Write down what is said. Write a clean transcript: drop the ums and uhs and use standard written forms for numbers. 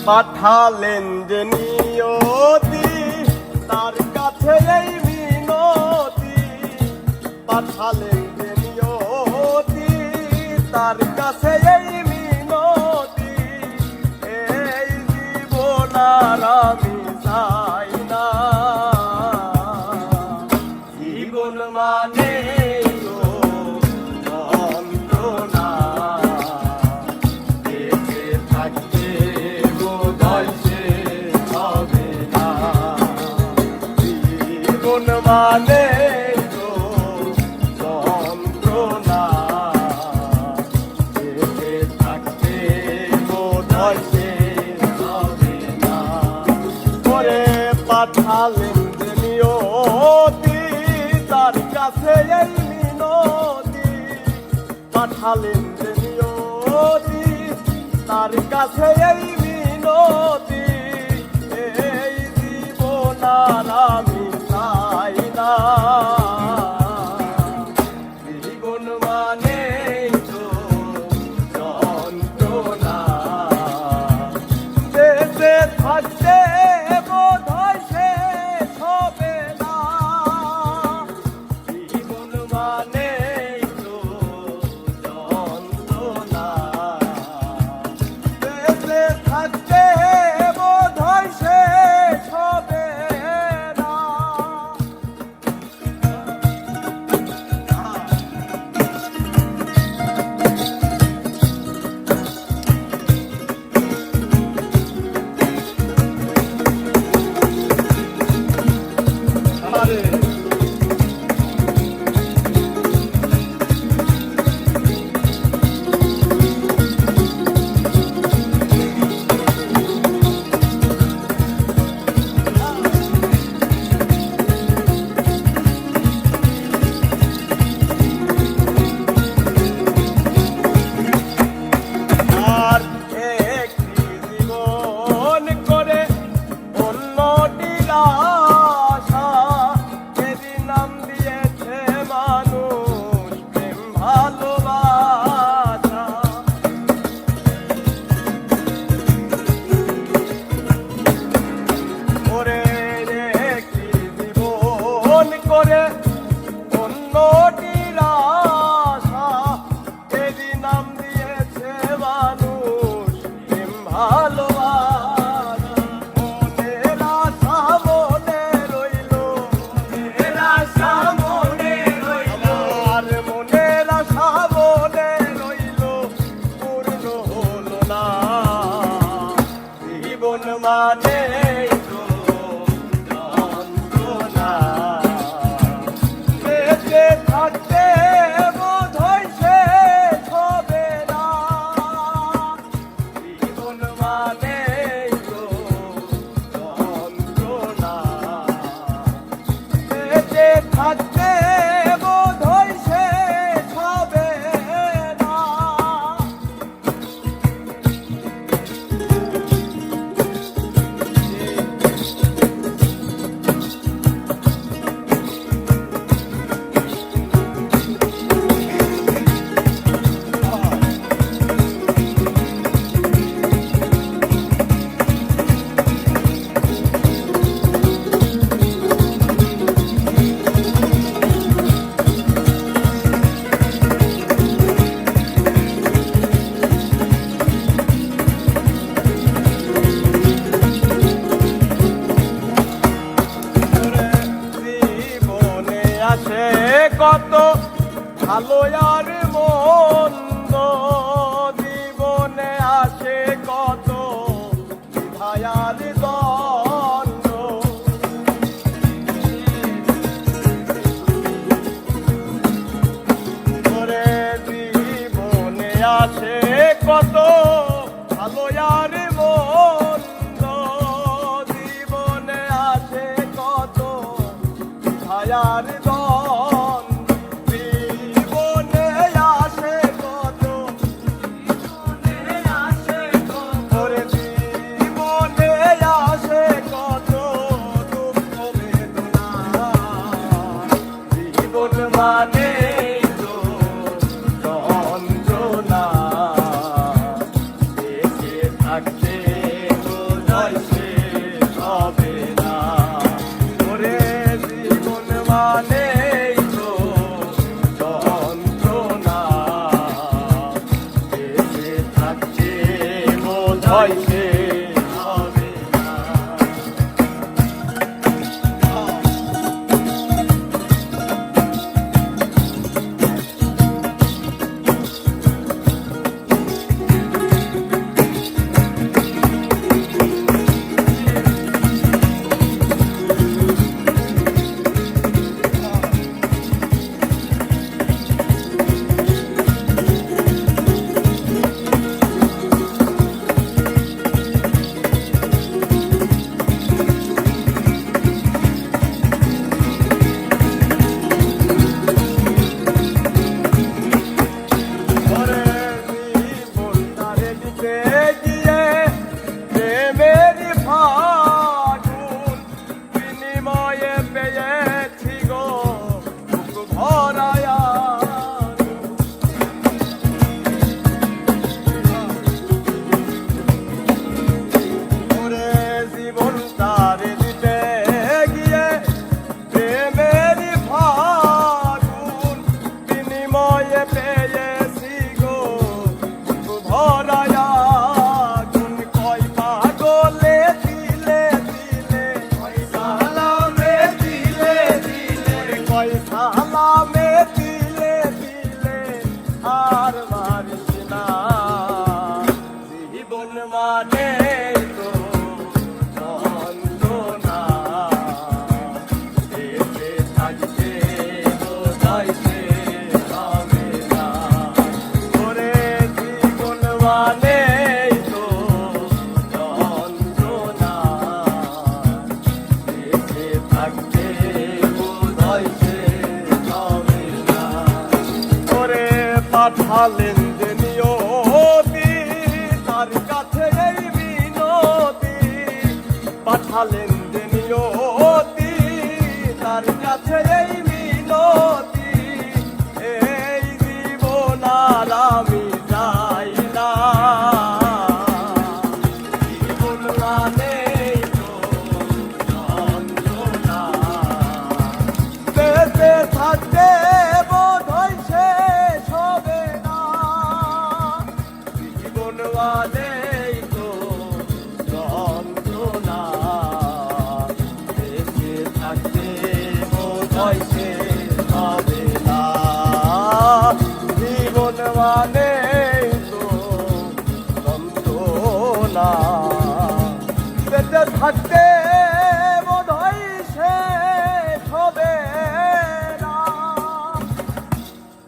পাঠালেন যে নিয়তি তার কাছে এই মিনতি, পাঠালেন যে নিয়তি তার কাছে এই মিনতি, এই জীবন আর আমি চাই না, জীবন মানে মানে তো যন্ত্রণা, বেঁচে থাকতে বোধহয় শেষ হবে না। করে পাঠালেন যে নিয়তি তার কাছে এই মিনতি, পাঠালেন যে নিয়তি তার কাছে এই মিনতি, এই জীবন আর আমি চাই না, জীবন মানে তো যন্ত্রণা, বেঁচে থাকতে বোধহয় শেষ হবে না, জীবন মানে তো যন্ত্রণা, বেঁচে থাকতে বোধহয় শেষ হবে না। আর একটি জীবন করে অন্যটির আশা, যেদিন নাম দিয়েছে মানুষ প্রেম ভালোবাসা, ওরে একটি জীবন করে অন্যটির আশা, যেদিন নাম দিয়েছে মানুষ প্রেম ভালোবাসা, মনের আশা মনে রইল, মনের আশা মনে রইল, আর মনের আশা মনে রইল, পূর্ণ হলো না, জীবন মানে তো যন্ত্রণা, বেঁচে থাকতে বোধহয় শেষ হবে না, জীবন মানে তো যন্ত্রণা, বেঁচে থাকতে বোধহয় শেষ হবে না। জীবনে আছে কত ভালো আর মন্দ, জীবনে আছে কত বিধায় আর দ্বন্দ্ব, ওরে জীবনে আছে কত ভালো আর মন্দ, জীবনে আছে কত বিধায় আর দ্বন্দ্ব, জীবনে আসে কত, জীবনে আসে কত, ওরে জীবনে বোধহয় শেষ হবে না। ওরে জীবন মানেই তো যন্ত্রণা, বেঁচে থাকতে বোধহয় শেষ হবে না। সালামে দিলে দিলে আর মারিস না, জীবন মানে তো যন্ত্রণা, বেঁচে থাকতে বোধহয় শেষ হবে না। ওরে জীবন মানে তো যন্ত্রণা, বেঁচে থাকতে বোধহয় পাঠালেন যে নিয়তি, তার কাছে এই মিনতি, পাঠালেন যে নিয়তি, তার কাছে এই মিনতি, এই জীবন আর আমি যাই না, জীবন মানেই তো যন্ত্রণা, বেঁচে থাকতে বোধহয় শেষ হবে না, জীবন মানেই তো যন্ত্রণা, বেঁচে থাকতে বোধহয় শেষ হবে না, জীবন মানেই তো যন্ত্রণা, বেঁচে থাকতে